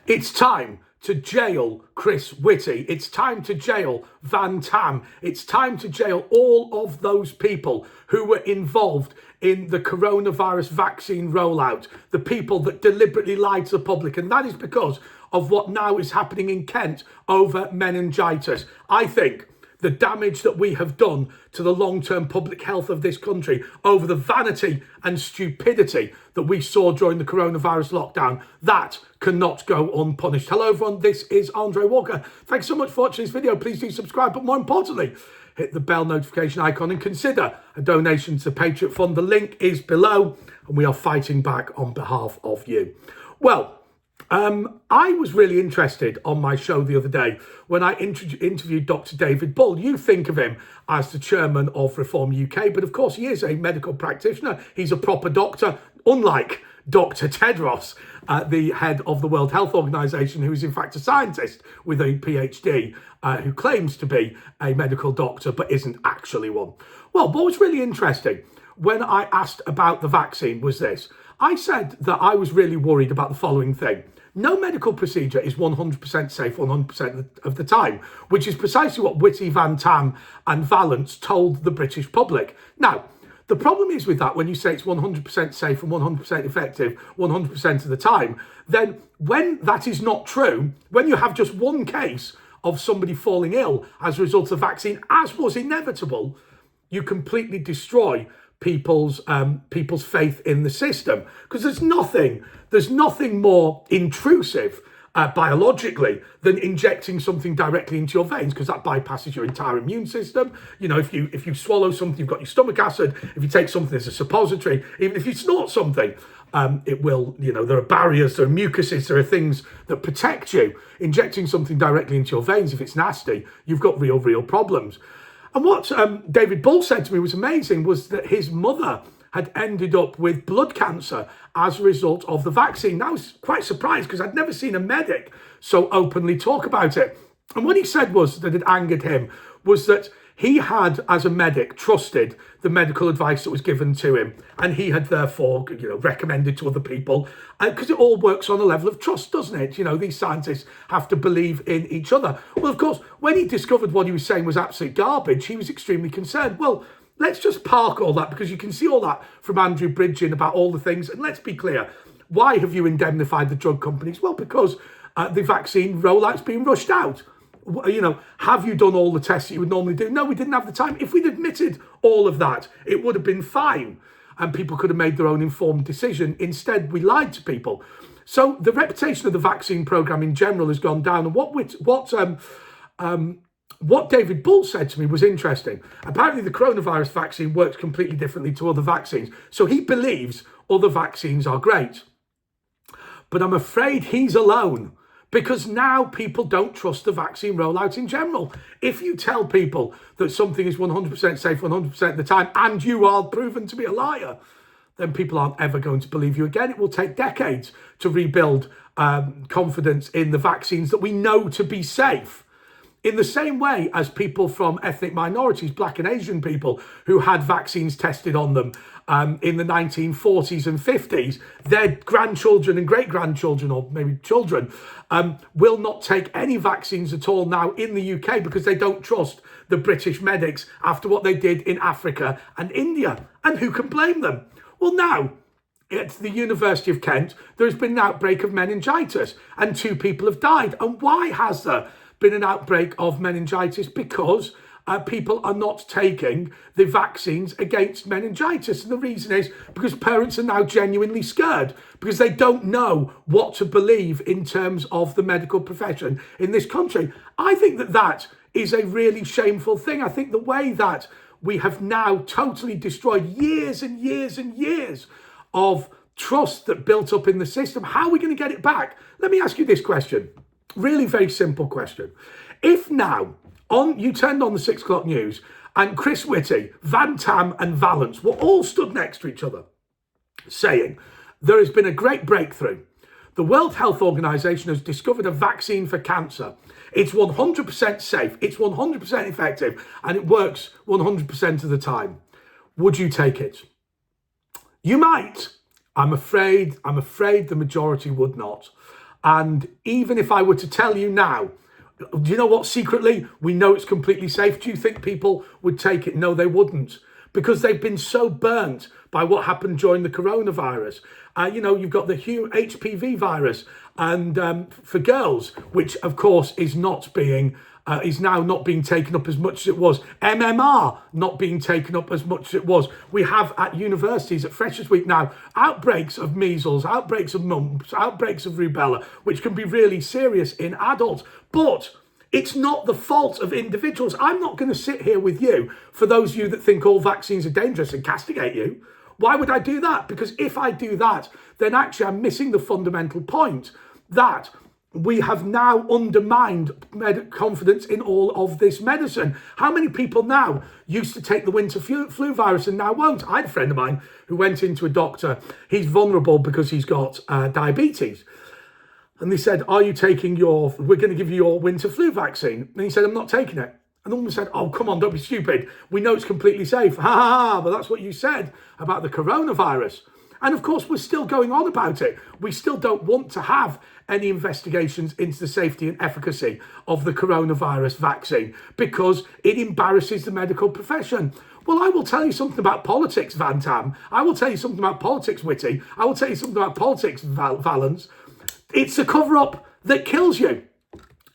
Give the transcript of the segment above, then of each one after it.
It's time to jail Chris Whitty. It's time to jail Van Tam. It's time to jail all of those people who were involved in the coronavirus vaccine rollout, the people that deliberately lied to the public. And that is because of what now is happening in Kent over meningitis. I think the damage that we have done to the long-term public health of this country over the vanity and stupidity that we saw during the coronavirus lockdown, that cannot go unpunished. Hello everyone, this is Andre Walker. Thanks so much for watching this video. Please do subscribe, but more importantly, hit the bell notification icon and consider a donation to the Patriot Fund. The link is below and we are fighting back on behalf of you. Well, I was really interested on my show the other day when I interviewed Dr. David Bull. You think of him as the chairman of Reform UK, but of course he is a medical practitioner. He's a proper doctor, unlike Dr. Tedros, the head of the World Health Organization, who is in fact a scientist with a PhD, who claims to be a medical doctor but isn't actually one. Well, what was really interesting when I asked about the vaccine was this. I said that I was really worried about the following thing. No medical procedure is 100% safe 100% of the time, which is precisely what Whitty, Van Tam and Valence told the British public. Now, the problem is with that, when you say it's 100% safe and 100% effective 100% of the time, then when that is not true, when you have just one case of somebody falling ill as a result of the vaccine, as was inevitable, you completely destroy people's faith in the system, because there's nothing more intrusive biologically than injecting something directly into your veins, because that bypasses your entire immune system. You know, if you swallow something, you've got your stomach acid. If you take something as a suppository, even if you snort something, it will, you know, there are barriers, there are mucuses, there are things that protect you. Injecting something directly into your veins, if it's nasty, you've got real problems. And what David Bull said to me was amazing, was that his mother had ended up with blood cancer as a result of the vaccine. I was quite surprised because I'd never seen a medic so openly talk about it. And what he said was that it angered him was that he had, as a medic, trusted the medical advice that was given to him. And he had therefore, you know, recommended to other people, because it all works on a level of trust, doesn't it? You know, these scientists have to believe in each other. Well, of course, when he discovered what he was saying was absolute garbage, he was extremely concerned. Well, let's just park all that, because you can see all that from Andrew Bridgen about all the things. And let's be clear, why have you indemnified the drug companies? Well, because the vaccine rollout's being rushed out. You know, have you done all the tests that you would normally do? No, we didn't have the time. If we'd admitted all of that, it would have been fine and people could have made their own informed decision. Instead, we lied to people. So the reputation of the vaccine program in general has gone down. And what David Bull said to me was interesting. Apparently, the coronavirus vaccine works completely differently to other vaccines. So he believes other vaccines are great. But I'm afraid he's alone, because now people don't trust the vaccine rollout in general. If you tell people that something is 100% safe 100% of the time and you are proven to be a liar, then people aren't ever going to believe you again. It will take decades to rebuild confidence in the vaccines that we know to be safe. In the same way as people from ethnic minorities, Black and Asian people who had vaccines tested on them in the 1940s and 50s, their grandchildren and great-grandchildren, or maybe children, will not take any vaccines at all now in the UK because they don't trust the British medics after what they did in Africa and India. And who can blame them? Well, now, at the University of Kent, there's been an outbreak of meningitis and 2 people have died. And why has there been an outbreak of meningitis? Because people are not taking the vaccines against meningitis. And the reason is because parents are now genuinely scared, because they don't know what to believe in terms of the medical profession in this country. I think that that is a really shameful thing. I think the way that we have now totally destroyed years and years and years of trust that built up in the system, how are we going to get it back? Let me ask you this question. Really very simple question. If now you turned on the 6 o'clock news and Chris Whitty, Van Tam and Valence were all stood next to each other saying there has been a great breakthrough. The World Health Organization has discovered a vaccine for cancer. It's 100% safe, it's 100% effective, and it works 100% of the time. Would you take it? You might. I'm afraid the majority would not. And even if I were to tell you now, do you know what? Secretly, we know it's completely safe. Do you think people would take it? No, they wouldn't, because they've been so burnt by what happened during the coronavirus. You've got the HPV virus, and for girls, which of course is now not being taken up as much as it was. MMR not being taken up as much as it was. We have at universities at Freshers Week now outbreaks of measles, outbreaks of mumps, outbreaks of rubella, which can be really serious in adults. But it's not the fault of individuals. I'm not going to sit here with you, for those of you that think all vaccines are dangerous, and castigate you. Why would I do that? Because if I do that, then actually I'm missing the fundamental point that we have now undermined confidence in all of this medicine. How many people now used to take the winter flu virus and now won't? I had a friend of mine who went into a doctor. He's vulnerable because he's got diabetes. And they said, we're going to give you your winter flu vaccine. And he said, I'm not taking it. And the woman said, oh, come on, don't be stupid. We know it's completely safe. Ha ha ha, but that's what you said about the coronavirus. And of course, we're still going on about it. We still don't want to have any investigations into the safety and efficacy of the coronavirus vaccine because it embarrasses the medical profession. Well, I will tell you something about politics, Van Tam. I will tell you something about politics, Whitty. I will tell you something about politics, Valence. It's a cover-up that kills you.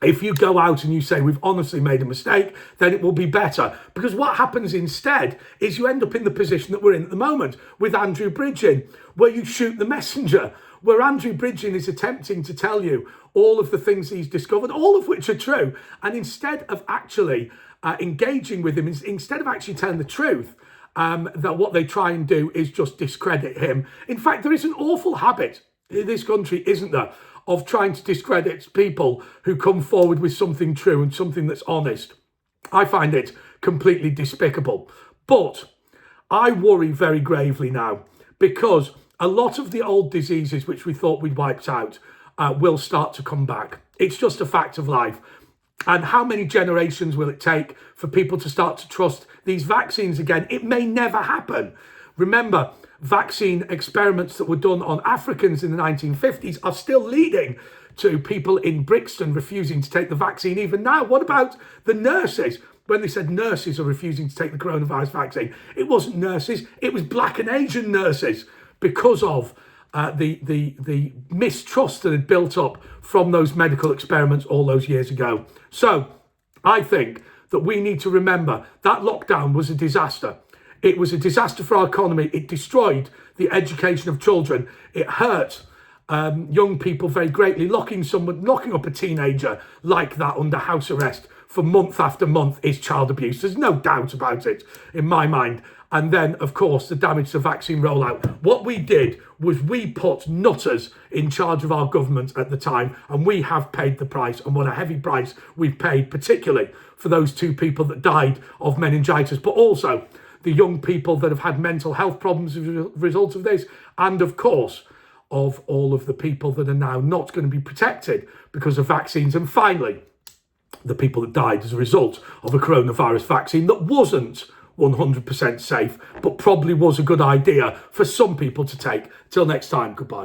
If you go out and you say, we've honestly made a mistake, then it will be better. Because what happens instead is you end up in the position that we're in at the moment with Andrew Bridgen, where you shoot the messenger, where Andrew Bridgen is attempting to tell you all of the things he's discovered, all of which are true. And instead of actually engaging with him, instead of actually telling the truth, that what they try and do is just discredit him. In fact, there is an awful habit in this country, isn't there, of trying to discredit people who come forward with something true and something that's honest. I find it completely despicable. But I worry very gravely now because a lot of the old diseases which we thought we'd wiped out will start to come back. It's just a fact of life. And how many generations will it take for people to start to trust these vaccines again? It may never happen. Remember, vaccine experiments that were done on Africans in the 1950s are still leading to people in Brixton refusing to take the vaccine even now. What about the nurses? When they said nurses are refusing to take the coronavirus vaccine, it wasn't nurses, it was Black and Asian nurses because of the mistrust that had built up from those medical experiments all those years ago. So I think that we need to remember that lockdown was a disaster. It was a disaster for our economy. It destroyed the education of children. It hurt young people very greatly. Locking up a teenager like that under house arrest for month after month is child abuse. There's no doubt about it in my mind. And then, of course, the damage to the vaccine rollout. What we did was we put nutters in charge of our government at the time, and we have paid the price, and what a heavy price we've paid, particularly for those 2 people that died of meningitis, but also the young people that have had mental health problems as a result of this, and of course, of all of the people that are now not going to be protected because of vaccines. And finally, the people that died as a result of a coronavirus vaccine that wasn't 100% safe, but probably was a good idea for some people to take. Till next time, goodbye.